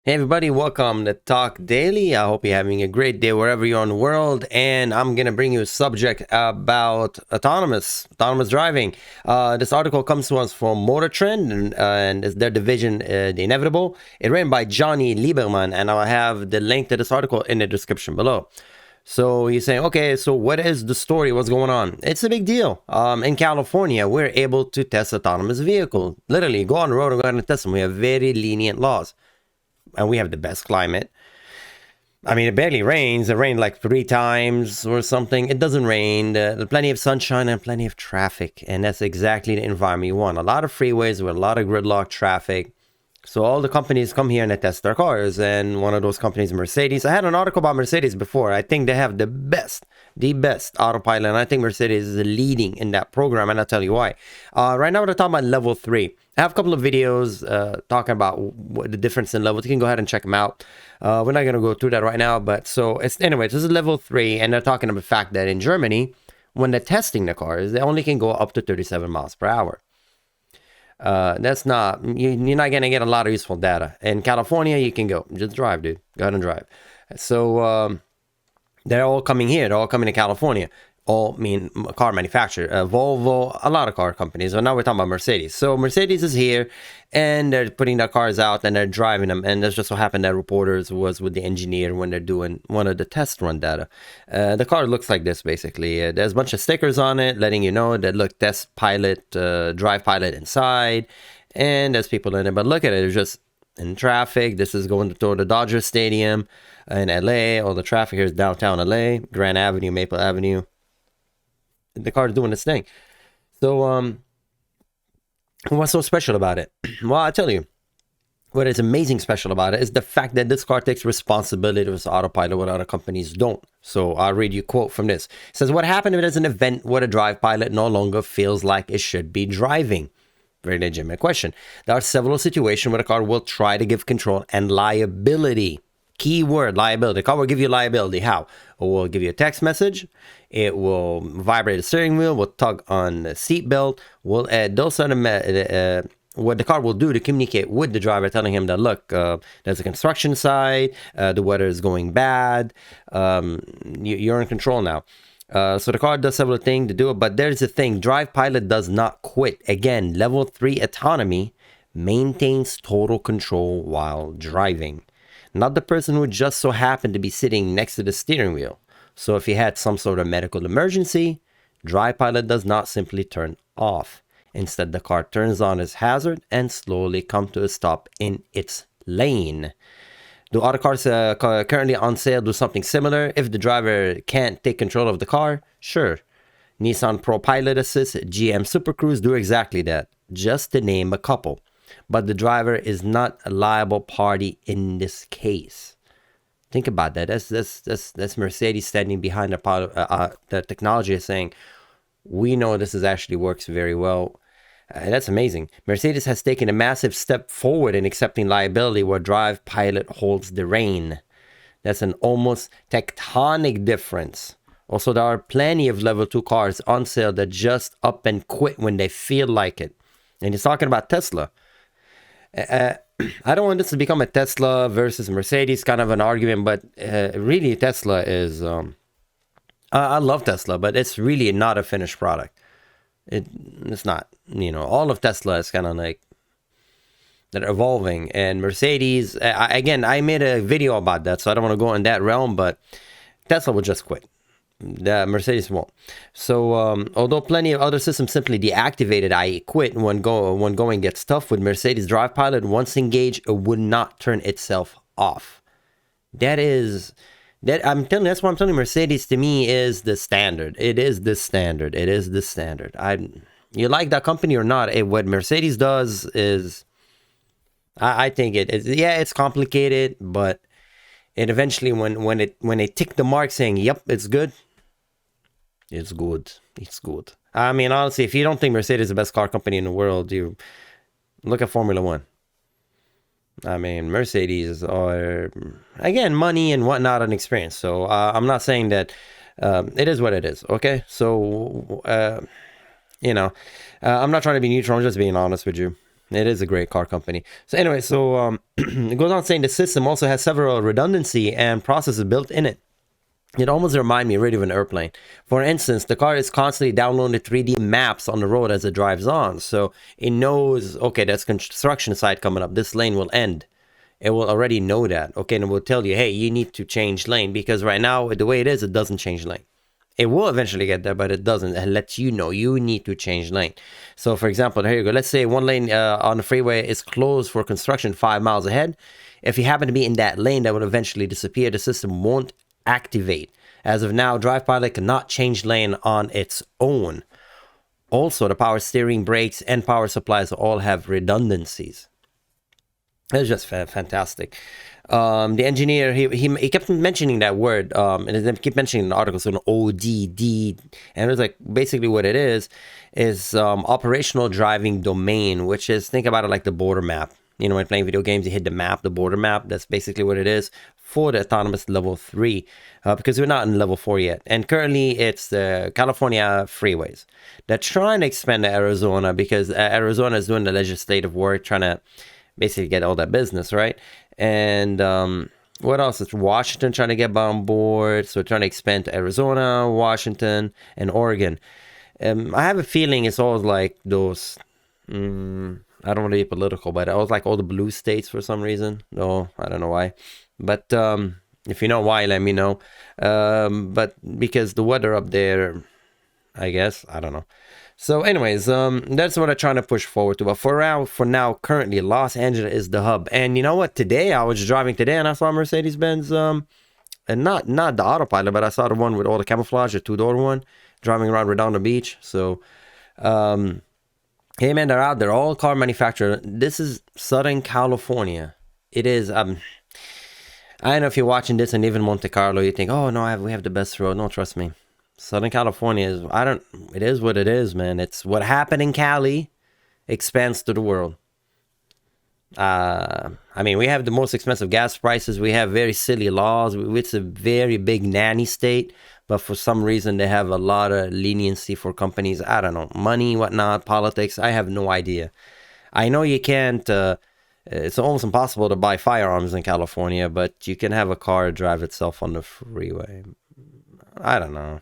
Hey everybody, welcome to Talk Daily. I hope you're having a great day wherever you're in the world. And I'm going to bring you a subject about autonomous driving. This article comes to us from Motor Trend and it's their division, The Inevitable. It's written by Johnny Lieberman, and I'll have the link to this article in the description below. So he's saying, okay, so what is the story? What's going on? It's a big deal. In California, we're able to test autonomous vehicles. Literally, go on the road and go ahead and test them. We have very lenient laws. And we have the best climate. I mean, it barely rains. It rained like 3 times or something. It doesn't rain. There's plenty of sunshine and plenty of traffic. And that's exactly the environment you want. A lot of freeways with a lot of gridlock traffic. So all the companies come here and they test their cars. And one of those companies, Mercedes. I had an article about Mercedes before. I think they have the best autopilot. And I think Mercedes is leading in that program. And I'll tell you why. Right now, we're talking about level 3. I have a couple of videos talking about what the difference in levels. You can go ahead and check them out. We're not going to go through that right now. But so anyway, this is level 3. And they're talking about the fact that in Germany, when they're testing the cars, they only can go up to 37 miles per hour. That's not, you're not going to get a lot of useful data. In California, you can go. Just drive, dude. Go ahead and drive. So they're all coming here. They're all coming to California. All mean car manufacturer, Volvo, a lot of car companies. So now we're talking about Mercedes. So Mercedes is here and they're putting their cars out and they're driving them. And that's just so happened that reporters was with the engineer when they're doing one of the test run data. The car looks like this basically. There's a bunch of stickers on it letting you know that look, test pilot, drive pilot inside. And there's people in it. But look at it, it's just in traffic. This is going toward the Dodger Stadium in LA. All the traffic here is downtown LA, Grand Avenue, Maple Avenue. The car is doing its thing. So what's so special about it? Well, I'll tell you what is amazing special about it is the fact that this car takes responsibility for its autopilot what other companies don't. So I'll read you a quote from this. It says, what happened if there's an event where the drive pilot no longer feels like it should be driving? Very legitimate question. There are several situations where the car will try to give control and liability. Keyword, liability. The car will give you liability. How? It will give you a text message. It will vibrate the steering wheel. Will tug on the seatbelt. Those are what the car will do to communicate with the driver, telling him that, look, there's a construction site. The weather is going bad. You're in control now. So the car does several things to do it. But there's a thing. Drive pilot does not quit. Again, level 3 autonomy maintains total control while driving. Not the person who just so happened to be sitting next to the steering wheel. So if you had some sort of medical emergency, drive pilot does not simply turn off. Instead, the car turns on its hazard and slowly comes to a stop in its lane. Do other cars currently on sale do something similar? If the driver can't take control of the car, sure. Nissan Pro Pilot Assist, GM Super Cruise do exactly that, just to name a couple. But the driver is not a liable party in this case. Think about that. That's Mercedes standing behind the technology is saying, we know this actually works very well. That's amazing. Mercedes has taken a massive step forward in accepting liability where drive pilot holds the rein. That's an almost tectonic difference. Also, there are plenty of level 2 cars on sale that just up and quit when they feel like it. And he's talking about Tesla. I don't want this to become a Tesla versus Mercedes kind of an argument, but really Tesla is, I love Tesla, but it's really not a finished product. It's not, all of Tesla is kind of like, they're evolving. And Mercedes, I made a video about that, so I don't want to go in that realm, but Tesla will just quit. The Mercedes won't. So although plenty of other systems simply deactivated, i.e. quit when going gets tough, with Mercedes drive pilot once engaged, it would not turn itself off. I'm telling you, that's why I'm telling you, Mercedes to me is the standard. It is the standard. You like that company or not, what Mercedes does is, I think it's complicated, but it eventually when they tick the mark saying, yep, it's good. It's good. I mean, honestly, if you don't think Mercedes is the best car company in the world, you look at Formula One. I mean, Mercedes are, again, money and whatnot and experience. So I'm not saying that it is what it is. Okay. So, I'm not trying to be neutral. I'm just being honest with you. It is a great car company. So anyway, it goes on saying the system also has several redundancy and processes built in it. It almost reminds me really of an airplane. For instance, the car is constantly downloading 3D maps on the road as it drives on. So it knows, okay, there's construction site coming up. This lane will end. It will already know that. Okay, and it will tell you, hey, you need to change lane, because right now, the way it is, it doesn't change lane. It will eventually get there, but it doesn't. It lets you know you need to change lane. So for example, here you go. Let's say one lane on the freeway is closed for construction 5 miles ahead. If you happen to be in that lane, that would eventually disappear. The system won't activate. As of now, Drive Pilot cannot change lane on its own. Also, the power steering, brakes, and power supplies all have redundancies. It's just fantastic. The engineer, he kept mentioning that word, and then keep mentioning in the article, so an ODD, and it was like basically what it is operational driving domain, which is, think about it like the border map. You know, when playing video games, you hit the map, the border map. That's basically what it is for the autonomous level 3, because we're not in level 4 yet. And currently, it's the California freeways. They're trying to expand to Arizona, because Arizona is doing the legislative work, trying to basically get all that business, right? And what else? It's Washington trying to get on board. So trying to expand to Arizona, Washington, and Oregon. I have a feeling it's all like those... I don't want to be political, but I was like all the blue states for some reason. No, I don't know why. But if you know why, let me know. But because the weather up there, I guess, I don't know. So anyways, that's what I'm trying to push forward to. But for now, currently, Los Angeles is the hub. And you know what? Today, I was driving today and I saw Mercedes-Benz, and not the autopilot, but I saw the one with all the camouflage, the two-door one, driving around Redondo Beach. So, hey man, they're out there, all car manufacturer. This is Southern California. It is, I don't know if you're watching this and even Monte Carlo, you think, oh no, we have the best road. No, trust me. Southern California is, it is what it is, man. It's what happened in Cali expands to the world. I mean, we have the most expensive gas prices. We have very silly laws. It's a very big nanny state, but for some reason they have a lot of leniency for companies. I don't know, money, whatnot, politics. I have no idea. I know you can't, it's almost impossible to buy firearms in California, but you can have a car drive itself on the freeway. I don't know.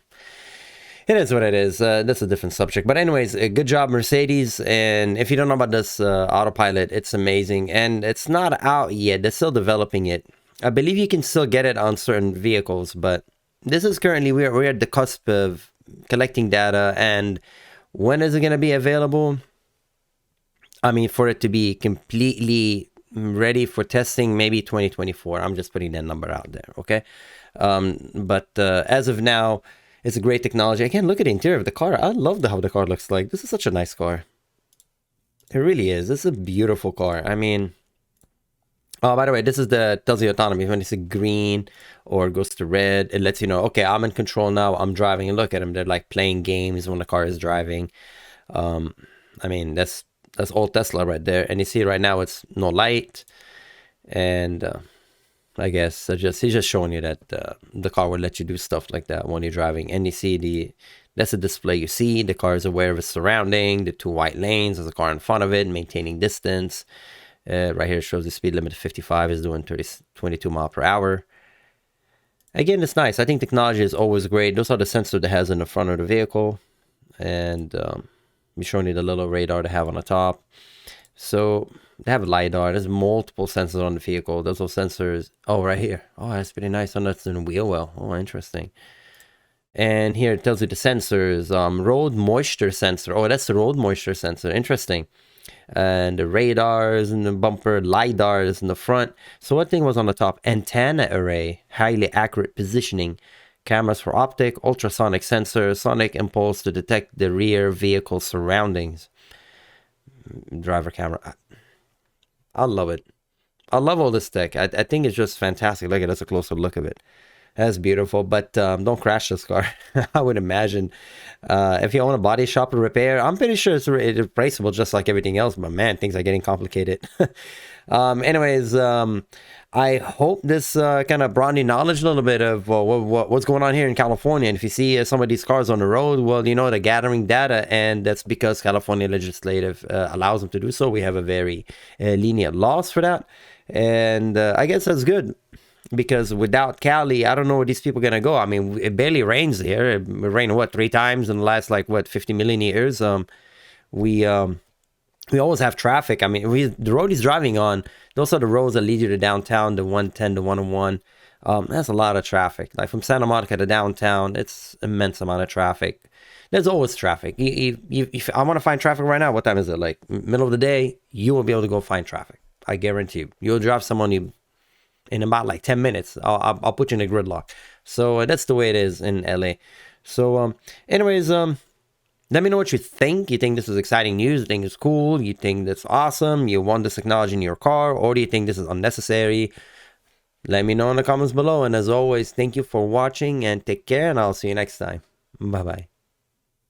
It is what it is. That's a different subject. But anyways, good job, Mercedes. And if you don't know about this autopilot, it's amazing. And it's not out yet. They're still developing it. I believe you can still get it on certain vehicles. But this is currently, we're at the cusp of collecting data. And when is it going to be available? I mean, for it to be completely ready for testing, maybe 2024. I'm just putting that number out there, okay? But as of now, it's a great technology. Again, look at the interior of the car. I love how the car looks like. This is such a nice car. It really is. This is a beautiful car. I mean, oh, by the way, this is tells you autonomy. When it's a green or goes to red, it lets you know, okay, I'm in control now. I'm driving. And look at them. They're like playing games when the car is driving. I mean, that's all Tesla right there. And you see right now it's no light. And I guess he's just showing you that the car will let you do stuff like that when you're driving. And you see that's the display you see. The car is aware of its surrounding, the two white lanes, there's a car in front of it, maintaining distance. Right here it shows the speed limit of 55 is doing 22 miles per hour. Again, it's nice. I think technology is always great. Those are the sensors that has in the front of the vehicle. And I'm showing you the little radar they have on the top. So they have a LiDAR. There's multiple sensors on the vehicle. Those are sensors. Oh, right here. Oh, that's pretty nice. Oh, that's in the wheel well. Oh, interesting. And here it tells you the sensors. Road moisture sensor. Oh, that's the road moisture sensor. Interesting. And the radars in the bumper, LiDARs in the front. So what thing was on the top? Antenna array, highly accurate positioning, cameras for optic, ultrasonic sensor, sonic impulse to detect the rear vehicle surroundings. Driver camera. I love it. I love all this tech. I think it's just fantastic. Look at that's a closer look of it. That's beautiful, but don't crash this car. I would imagine if you own a body shop to repair, I'm pretty sure it's replaceable just like everything else. But man, things are getting complicated. Anyways, I hope this kind of brought you knowledge a little bit of what's going on here in California. And if you see some of these cars on the road, well, you know, they're gathering data, and that's because California legislative allows them to do so. We have a very lenient laws for that, and I guess that's good. Because without Cali, I don't know where these people are gonna go. I mean, it barely rains here. It rained what 3 times in the last like what 50 million years. We we always have traffic. I mean, the road he's driving on, those are the roads that lead you to downtown, the 110, the 101. That's a lot of traffic. Like from Santa Monica to downtown, it's immense amount of traffic. There's always traffic. If I want to find traffic right now, what time is it? Like middle of the day, you will be able to go find traffic. I guarantee you. You'll drive someone in about like 10 minutes. I'll put you in a gridlock. So that's the way it is in LA. So anyways, let me know what you think. You think this is exciting news? You think it's cool? You think that's awesome? You want this technology in your car? Or do you think this is unnecessary? Let me know in the comments below. And as always, thank you for watching and take care. And I'll see you next time. Bye-bye.